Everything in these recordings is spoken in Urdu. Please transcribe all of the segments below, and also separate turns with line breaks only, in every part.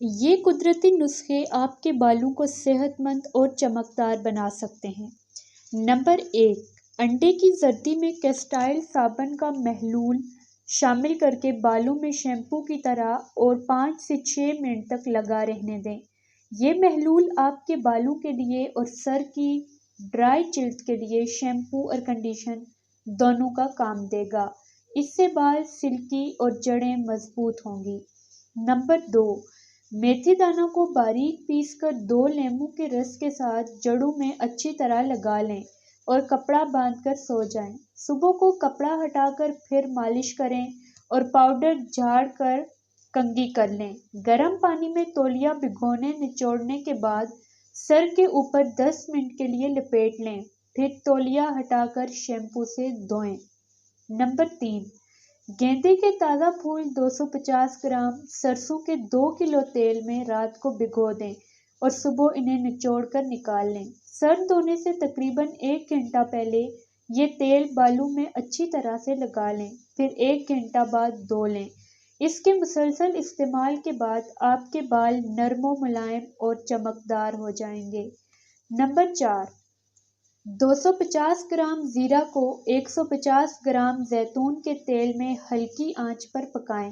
یہ قدرتی نسخے آپ کے بالوں کو صحت مند اور چمکدار بنا سکتے ہیں۔ نمبر 1، انڈے کی زردی میں کیسٹائل صابن کا محلول شامل کرکے بالوں میں شیمپو کی طرح اور 5 سے 6 منٹ تک لگا رہنے دیں۔ یہ محلول آپ کے بالوں کے لیے اور سر کی ڈرائی جلد کے لیے شیمپو اور کنڈیشن دونوں کا کام دے گا۔ اس سے بال سلکی اور جڑیں مضبوط ہوں گی۔ نمبر 2، میتھی دانہ کو باریک پیس کر 2 لیموں کے رس کے ساتھ جڑوں میں اچھی طرح لگا لیں اور کپڑا باندھ کر سو جائیں۔ صبح کو کپڑا ہٹا کر پھر مالش کریں اور پاؤڈر جھاڑ کر کنگھی کر لیں۔ گرم پانی میں تولیہ بھگونے نچوڑنے کے بعد سر کے اوپر 10 منٹ کے لیے لپیٹ لیں، پھر تولیہ ہٹا کر شیمپو سے دھوئیں۔ نمبر 3، گیندے کے تازہ پھول 250 گرام سرسوں کے 2 کلو تیل میں رات کو بھگو دیں اور صبح انہیں نچوڑ کر نکال لیں۔ سر دھونے سے تقریباً 1 گھنٹہ پہلے یہ تیل بالوں میں اچھی طرح سے لگا لیں، پھر 1 گھنٹہ بعد دھو لیں۔ اس کے مسلسل استعمال کے بعد آپ کے بال نرم و ملائم اور چمکدار ہو جائیں گے۔ نمبر 4، 250 گرام زیرہ کو 150 گرام زیتون کے تیل میں ہلکی آنچ پر پکائیں۔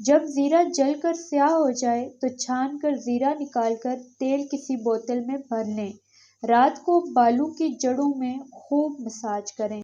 جب زیرہ جل کر سیاہ ہو جائے تو چھان کر زیرہ نکال کر تیل کسی بوتل میں بھر لیں۔ رات کو بالوں کی جڑوں میں خوب مساج کریں۔